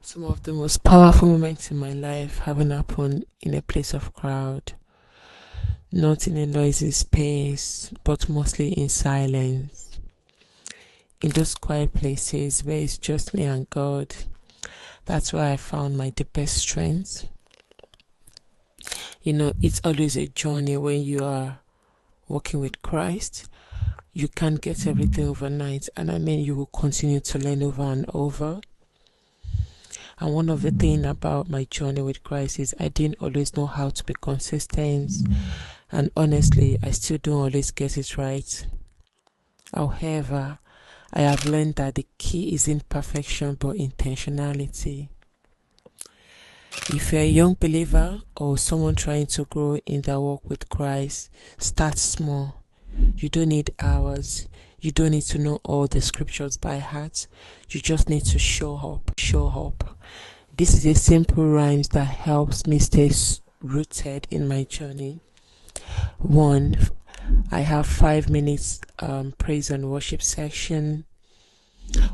Some of the most powerful moments in my life haven't happened in a place of crowd, not in a noisy space, but mostly in silence. In those quiet places where it's just me and God, that's where I found my deepest strength. It's always a journey when you are walking with Christ. You can't get everything overnight, and I mean, you will continue to learn over and over. And one of the things about my journey with Christ is I didn't always know how to be consistent. And honestly, I still don't always get it right. However, I have learned that the key isn't perfection but intentionality. If you're a young believer or someone trying to grow in their walk with Christ, start small. You don't need hours. You don't need to know all the scriptures by heart. You just need to show up. This is a simple rhymes that helps me stay rooted in my journey. 1. I have 5 minutes praise and worship section.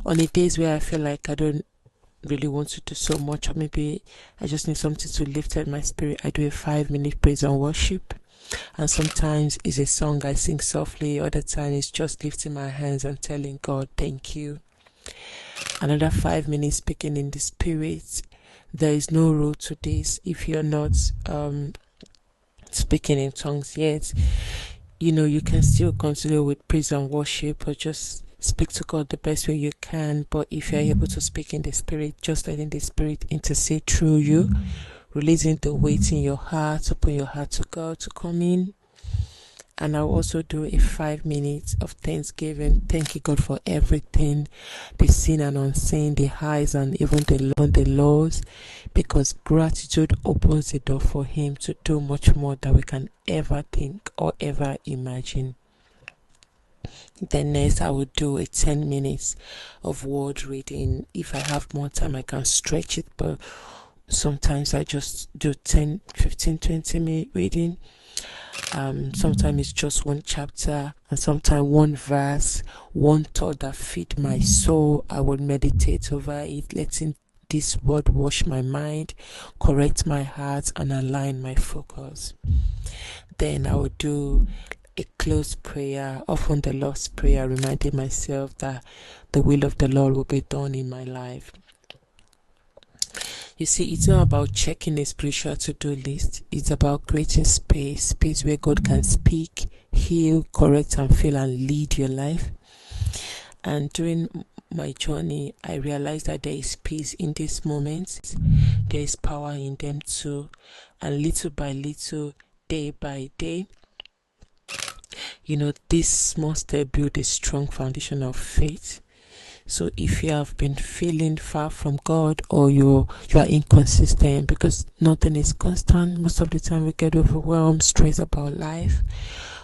On the days where I feel like I don't really want to do so much, or maybe I just need something to lift up my spirit, I do a 5-minute praise and worship. And sometimes it's a song I sing softly, other time it's just lifting my hands and telling God thank you. Another 5 minutes speaking in the spirit. There is no rule to this. If you're not speaking in tongues yet, you can still continue with praise and worship, or just speak to God the best way you can. But if you're able to speak in the spirit, just letting the spirit intercede through you, releasing the weight in your heart, open your heart to God to come in. And I'll also do a 5 minutes of thanksgiving, thanking God for everything, the seen and unseen, the highs and even the lows, because gratitude opens the door for Him to do much more than we can ever think or ever imagine. Then next, I will do a 10 minutes of word reading. If I have more time, I can stretch it, but sometimes I just do 10, 15, 20 minute reading. Sometimes it's just one chapter, and sometimes one verse, one thought that feed my soul. I will meditate over it, letting this word wash my mind, correct my heart, and align my focus. Then I will do a closed prayer, often the Lord's Prayer, reminding myself that the will of the Lord will be done in my life. You see, it's not about checking a spiritual to-do list. It's about creating space where God can speak, heal, correct, and feel and lead your life. And during my journey, I realized that there is peace in these moments. There is power in them too. And little by little, day by day, this small step build a strong foundation of faith. So if you have been feeling far from God, or you are inconsistent, because nothing is constant, most of the time we get overwhelmed, stressed about life,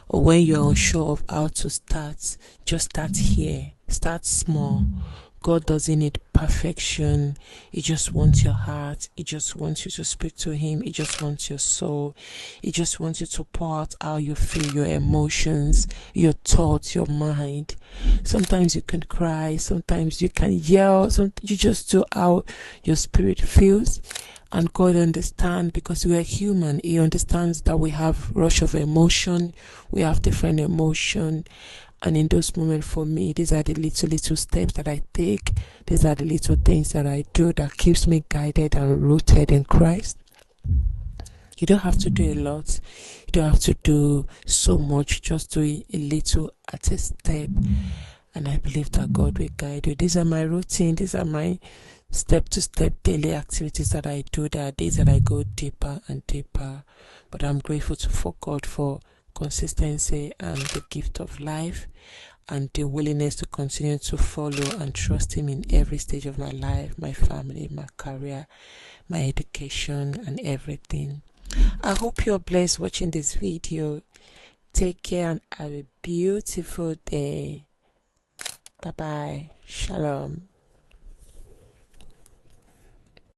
or when you're unsure of how to start, just start here. Start small. God doesn't need perfection. He just wants your heart. He just wants you to speak to Him. He just wants your soul. He just wants you to pour out how you feel, your emotions, your thoughts, your mind. Sometimes you can cry. Sometimes you can yell. Sometimes you just do how your spirit feels. And God understands, because we are human. He understands that we have rush of emotion. We have different emotion. And in those moments, for me, these are the little steps that I take. These are the little things that I do that keeps me guided and rooted in Christ. You don't have to do a lot. You don't have to do so much. Just do a little at a step. And I believe that God will guide you. These are my routine. These are my step-to-step daily activities that I do. There are days that I go deeper and deeper. But I'm grateful for God for consistency and the gift of life, and the willingness to continue to follow and trust Him in every stage of my life, my family, my career, my education, and everything. I hope you're blessed watching this video. Take care and have a beautiful day. Bye bye. Shalom.